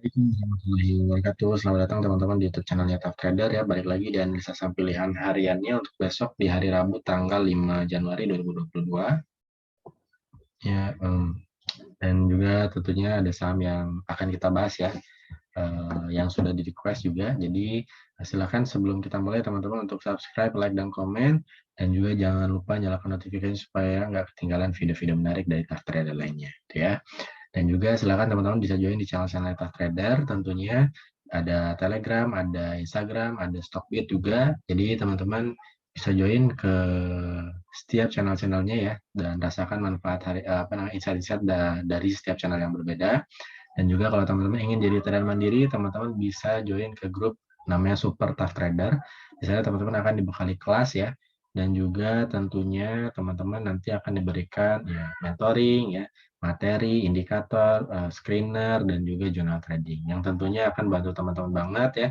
Assalamualaikum warahmatullahi wabarakatuh. Selamat datang teman-teman di YouTube channelnya Tough Trader ya. Balik lagi di analisa saham pilihan hariannya untuk besok di hari Rabu tanggal 5 Januari 2022. Ya, dan juga tentunya ada saham yang akan kita bahas ya, yang sudah di request juga. Jadi silakan sebelum kita mulai teman-teman untuk subscribe, like, dan komen. Dan juga jangan lupa nyalakan notifikasi supaya nggak ketinggalan video-video menarik dari Tough Trader lainnya. Gitu ya. Dan juga silakan teman-teman bisa join di channel-channel Tough Trader tentunya. Ada Telegram, ada Instagram, ada Stockbit juga. Jadi teman-teman bisa join ke setiap channel-channelnya ya dan rasakan manfaat insight-insight dari setiap channel yang berbeda. Dan juga kalau teman-teman ingin jadi trader mandiri, teman-teman bisa join ke grup namanya Super Tough Trader. Di sana teman-teman akan dibekali kelas ya, dan juga tentunya teman-teman nanti akan diberikan ya mentoring ya, materi, indikator, screener, dan juga journal trading yang tentunya akan bantu teman-teman banget ya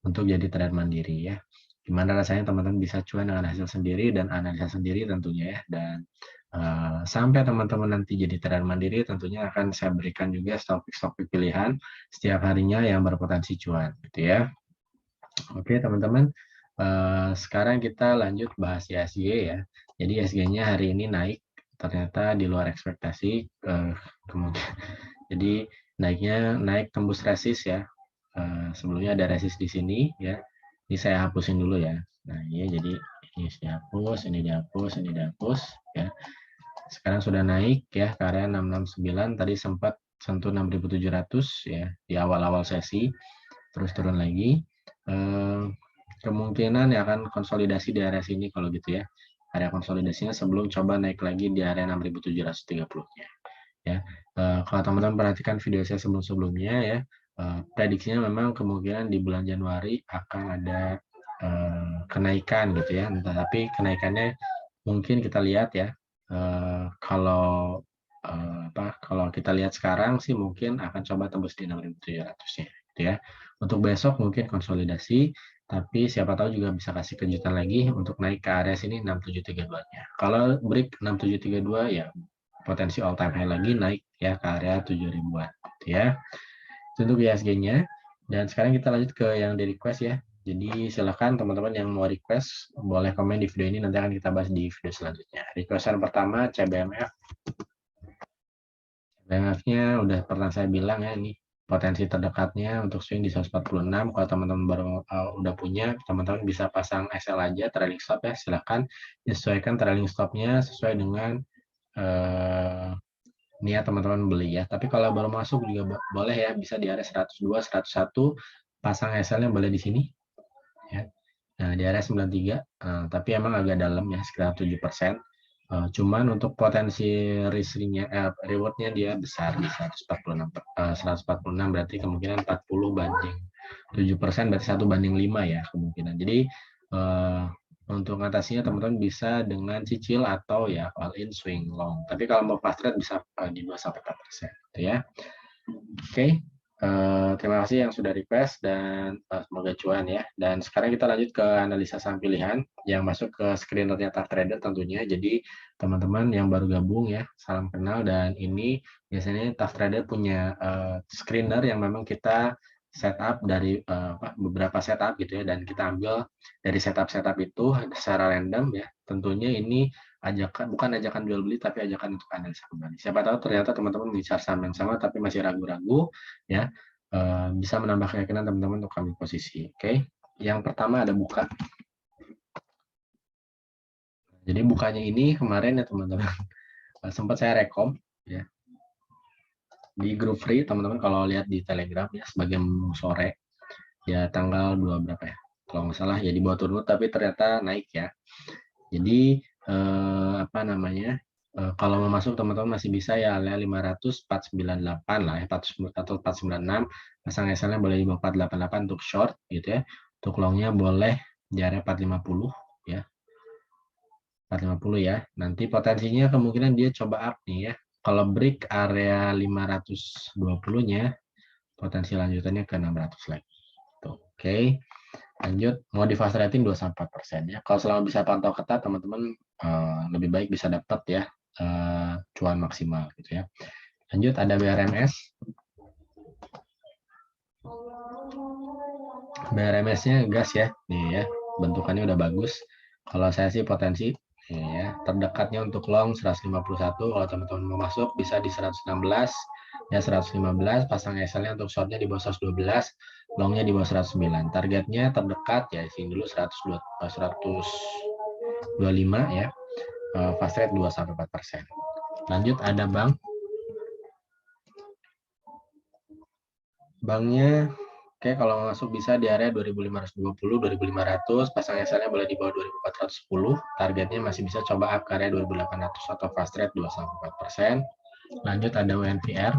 untuk jadi trader mandiri ya. Gimana rasanya teman-teman bisa cuan dengan hasil sendiri dan analisa sendiri tentunya ya. Dan sampai teman-teman nanti jadi trader mandiri, tentunya akan saya berikan juga topik-topik pilihan setiap harinya yang berpotensi cuan, gitu ya. Oke, teman-teman. Sekarang kita lanjut bahas ISG ya. Jadi ISG-nya hari ini naik, ternyata di luar ekspektasi. Kemudian, jadi naik tembus resist ya. Sebelumnya ada resist di sini ya. Ini saya hapusin dulu ya. Nah, ini jadi ini dihapus, ini dihapus, ini dihapus ya. Sekarang sudah naik ya ke area 669, tadi sempat sentuh 6.700 ya di awal-awal sesi, terus turun lagi. Kemungkinan ya akan konsolidasi di area sini kalau gitu ya. Area konsolidasinya sebelum coba naik lagi di area 6.730-nya. Ya. Kalau teman-teman perhatikan video saya sebelum-sebelumnya ya, prediksinya memang kemungkinan di bulan Januari akan ada kenaikan gitu ya. Tapi kenaikannya mungkin kita lihat ya, kalau kalau kita lihat sekarang sih mungkin akan coba tembus di 6.700-nya gitu ya. Untuk besok mungkin konsolidasi, tapi siapa tahu juga bisa kasih kejutan lagi untuk naik ke area sini 6732-nya. Kalau break 6732 ya potensi all time high lagi naik ya ke area 7 ribuan gitu ya. Itu untuk ISG-nya. Dan sekarang kita lanjut ke yang di request ya. Jadi silakan teman-teman yang mau request boleh komen di video ini, nanti akan kita bahas di video selanjutnya. Requestan pertama CBMF. CBMF-nya udah pernah saya bilang ya, ini potensi terdekatnya untuk swing di 146. Kalau teman-teman baru udah punya, teman-teman bisa pasang SL aja, trailing stop ya. Silakan disesuaikan trailing stopnya sesuai dengan niat teman-teman beli ya. Tapi kalau baru masuk juga boleh ya, bisa di area 102, 101, pasang SL-nya boleh di sini ya. Nah, di area 93, tapi emang agak dalam ya, sekitar 7%. Cuman untuk potensi reward-nya dia besar di 146, 146 berarti kemungkinan 40 banding 7%, berarti 1:5 ya kemungkinan. Jadi untuk mengatasinya teman-teman bisa dengan cicil atau ya all in swing long. Tapi kalau mau fast trade bisa di 2-4% gitu ya. Oke. Terima kasih yang sudah request dan semoga cuan ya. Dan sekarang kita lanjut ke analisa saham pilihan yang masuk ke screener-nya Tough Trader tentunya. Jadi teman-teman yang baru gabung ya, salam kenal. Dan ini biasanya Tough Trader punya screener yang memang kita setup dari beberapa setup gitu ya, dan kita ambil dari setup itu secara random ya. Tentunya ini bukan ajakan jual beli, tapi ajakan untuk analisa kembali. Siapa tahu ternyata teman-teman bicara saham yang sama tapi masih ragu-ragu ya, bisa menambah keyakinan teman-teman untuk ambil posisi. Oke. Yang pertama ada buka. Jadi bukanya ini kemarin ya teman-teman, sempat saya rekom ya di grup free teman-teman, kalau lihat di Telegram ya sebagian sore ya, tanggal 2 berapa ya kalau nggak salah ya, di bawah turun tapi ternyata naik ya. Jadi kalau mau masuk teman-teman masih bisa ya, area 500 498 lah ya, 400 atau 496, pasang SL-nya boleh di bawah 488 untuk short gitu ya. Untuk long-nya boleh di area 450 ya. 450 ya. Nanti potensinya kemungkinan dia coba up nih ya. Kalau break area 520-nya, potensi lanjutannya ke 600 lagi. Tuh, oke. Lanjut, mau di fast rating 2-4% ya. Kalau selama bisa pantau ketat, teman-teman lebih baik bisa dapat ya cuan maksimal gitu ya. Lanjut, ada BRMS. BRMS-nya gas ya, nih ya, bentukannya udah bagus. Kalau saya sih potensi, nih ya, terdekatnya untuk long 151, kalau teman-teman mau masuk bisa di 116, ya 115, pasang SL-nya untuk short-nya di bawah 112, long-nya di bawah 109. Targetnya terdekat ya, sini dulu 125 ya, fast rate 2-4%. Lanjut ada bank. Banknya oke, kalau mau masuk bisa di area 2520, 2500, pasang SL-nya boleh di bawah 2410, targetnya masih bisa coba up ke area 2800 atau fast rate 2-4%. Lanjut ada WNVR.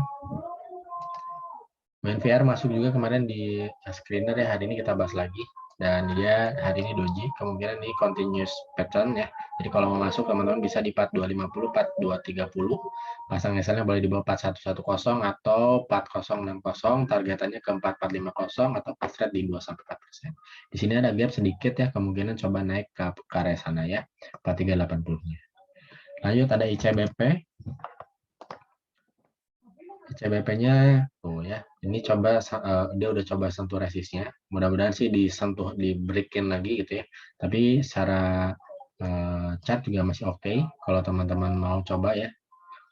WNVR masuk juga kemarin di screener ya, hari ini kita bahas lagi. Dan dia hari ini doji, kemungkinan ini continuous pattern ya. Jadi kalau mau masuk teman-teman bisa di 4250, 4230. Pasang SL-nya boleh di bawah 4110 atau 4060, targetannya ke 4450 atau fast rate di 2-4%. Di sini ada gap sedikit ya, kemungkinan coba naik ke area sana ya, 4380-nya. Lanjut ada ICBP. CBP-nya tuh ya, ini coba dia udah coba sentuh resistnya. Mudah-mudahan sih disentuh, di breakin lagi gitu ya. Tapi secara chart juga masih oke. Kalau teman-teman mau coba ya,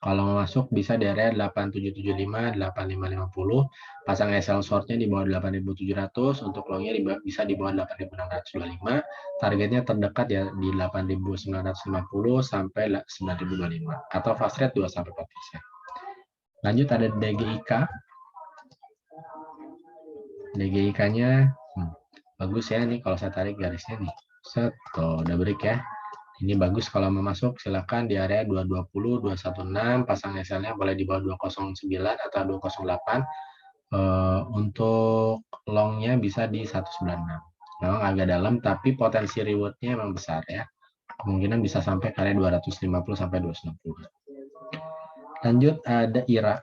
kalau mau masuk bisa di area 8775, 8550. Pasang SL short-nya di bawah 8700, untuk long-nya bisa di bawah 8625. Targetnya terdekat ya di 8950 sampai 9025 atau fast rate 2-4%. Lanjut ada DGIK. DGIK-nya bagus ya nih, kalau saya tarik garisnya nih. Set, tuh udah break ya. Ini bagus kalau mau masuk, silakan di area 220, 216, pasang SL-nya boleh di bawah 209 atau 208. Untuk long-nya bisa di 196. Memang agak dalam, tapi potensi reward-nya memang besar ya. Kemungkinan bisa sampai ke area 250 sampai 260. Lanjut ada IRA.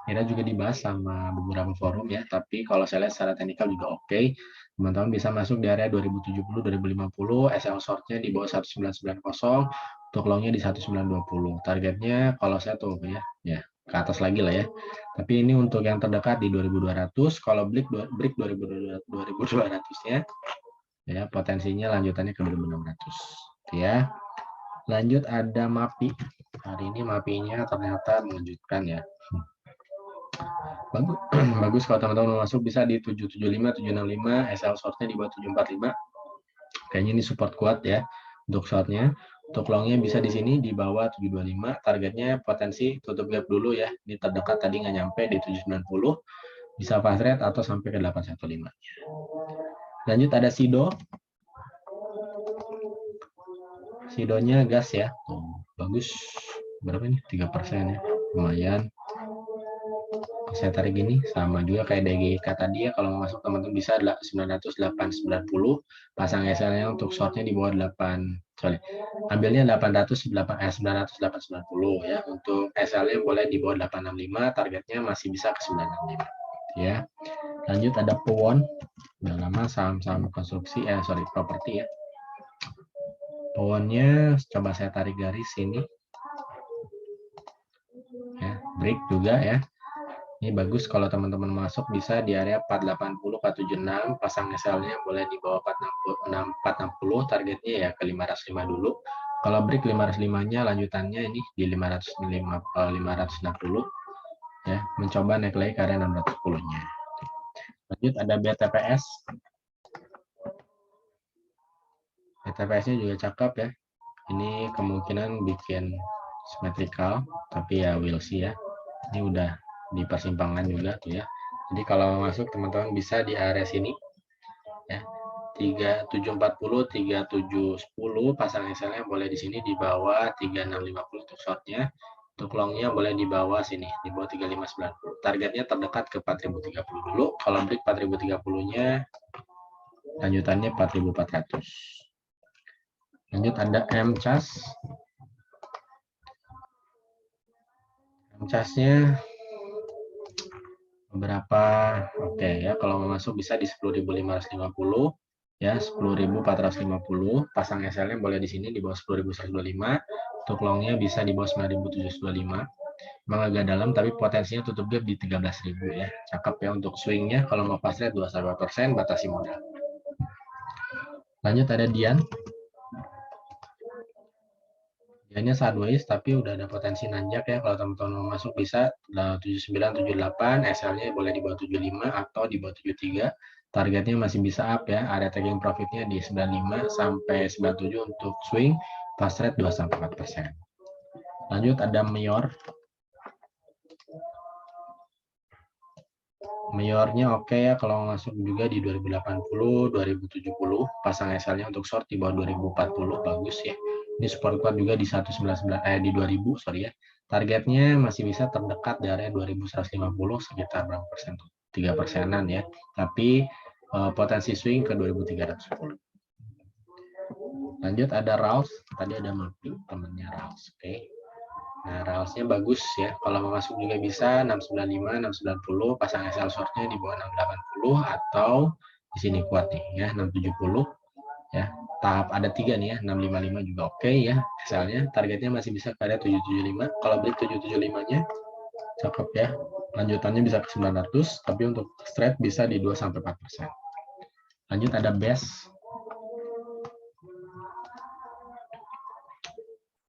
IRA juga dibahas sama beberapa forum ya, tapi kalau saya lihat secara teknikal juga oke. Teman-teman bisa masuk di area 2070, 2050, SL short-nya di bawah 1990, untuk long-nya di 1920. Targetnya kalau saya tuh ya ke atas lagi lah ya. Tapi ini untuk yang terdekat di 2200, kalau break 2200-nya ya potensinya lanjutannya ke 2600 ya. Lanjut ada MAPI. Hari ini MAPI-nya ternyata mengejutkan ya. Bagus, bagus kalau teman-teman masuk bisa di 775, 765, SL short-nya di bawah 745. Kayaknya ini support kuat ya untuk short-nya. Untuk long-nya bisa di sini di bawah 725. Targetnya potensi tutup gap dulu ya. Ini terdekat tadi nggak nyampe di 790. Bisa fast rate atau sampai ke 815. Lanjut ada SIDO. SIDO-nya gas ya. Tuh, bagus. Berapa nih? 3% ya. Lumayan. Saya tarik gini sama juga kayak DGK tadi ya, kalau mau masuk teman-teman bisa 900-890, pasang SL-nya untuk short-nya di bawah ambilnya 900-890 ya, untuk SL-nya boleh di bawah 865, targetnya masih bisa ke 965 ya. Lanjut ada Powon, udah lama saham-saham konstruksi properti ya. Powonnya coba saya tarik garis sini ya, break juga ya. Ini bagus kalau teman-teman masuk bisa di area 480 476, pasang SL-nya boleh di bawah 460, targetnya ya ke 505 dulu. Kalau break 505-nya lanjutannya ini di 560 ya, mencoba naik lagi ke area 610-nya. Lanjut ada BTPS. BTPS-nya juga cakep ya. Ini kemungkinan bikin symmetrical, tapi ya we'll see ya. Ini udah di persimpangan juga tuh ya. Jadi kalau masuk teman-teman bisa di area sini ya. 3740, 3710, pasang SL-nya boleh di sini di bawah 3650 untuk short-nya. Untuk long-nya boleh di bawah sini, di bawah 3590. Targetnya terdekat ke 4030 dulu. Kalau break 4030-nya lanjutannya 4400. Lanjut ada MCAS. MCAS-nya beberapa oke ya, kalau mau masuk bisa di 10.550 ya, 10.450, pasang SL-nya boleh di sini di bawah 10.125, untuk long-nya bisa di bawah 9.725. Emang agak dalam, tapi potensinya tutup gap di 13.000 ya. Cakep ya untuk swingnya. Kalau mau fast trade 2-4%, batasi modal. Lanjut ada Dian. Diannya sideways, tapi udah ada potensi nanjak ya. Kalau teman-teman mau masuk bisa 79, 78, SL-nya boleh di bawah 75 atau di bawah 73. Targetnya masih bisa up ya. Area taking profitnya di 95 sampai 97 untuk swing. Fast rate 2-4%. Lanjut ada Mayor. Mayornya oke ya, kalau masuk juga di 2080, 2070. Pasang SL-nya untuk short di bawah 2040, bagus ya. Ini support kuat juga di 199, di 2000, sorry ya. Targetnya masih bisa terdekat di area 2150, sekitar berapa persen tuh? 3%-an ya. Tapi potensi swing ke 2310. Lanjut ada Raus, tadi ada Mapi, temennya Raus, oke. Nah, railsnya bagus ya. Kalau mau masuk juga bisa 695, 690, pasang SL shortnya di bawah 680 atau di sini kuat nih ya 670 ya. Tahap ada 3 nih ya, 655 juga oke ya SL-nya. Targetnya masih bisa ke area 775. Kalau beli 775-nya cakep ya. Lanjutannya bisa ke 900, tapi untuk straight bisa di 2-4%. Lanjut ada base.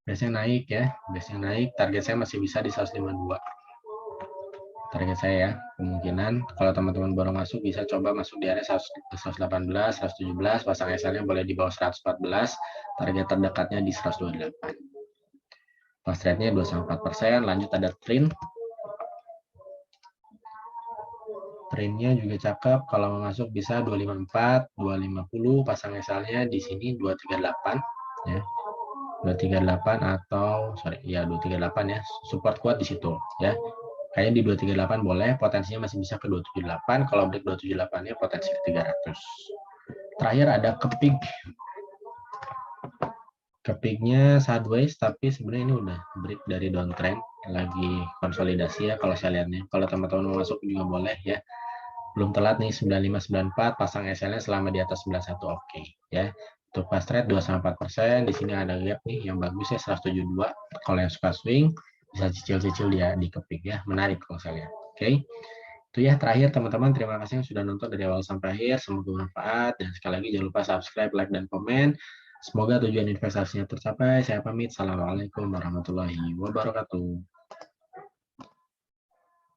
Base-nya naik ya, base-nya naik, target saya masih bisa di 152. Target saya ya, kemungkinan kalau teman-teman baru masuk bisa coba masuk di area 118, 117, pasang SL-nya boleh di bawah 114, target terdekatnya di 128. Fast rate-nya 2-4%, lanjut ada Trin. Trinnya juga cakep, kalau mau masuk bisa 254, 250, pasang SL-nya di sini 238 ya. 238 atau sorry ya 238 ya, support kuat di situ ya. Kayaknya di 238 boleh, potensinya masih bisa ke 278, kalau break 278 nya potensi ke 300. Terakhir ada Kepig. Kepignya sideways, tapi sebenarnya ini udah break dari downtrend, lagi konsolidasi ya kalau saya lihatnya. Kalau teman-teman mau masuk juga boleh ya. Belum telat nih 9594, pasang SL-nya selama di atas 91 oke ya. Untuk fast trade 2-4%, di sini ada gap nih yang bagus ya 172. Kalau yang suka swing bisa cicil-cicil dia di Kepig ya, menarik kalau saya lihat. Oke. Itu ya terakhir teman-teman, terima kasih yang sudah nonton dari awal sampai akhir, semoga bermanfaat dan sekali lagi jangan lupa subscribe, like dan komen. Semoga tujuan investasinya tercapai. Saya pamit. Assalamualaikum warahmatullahi wabarakatuh.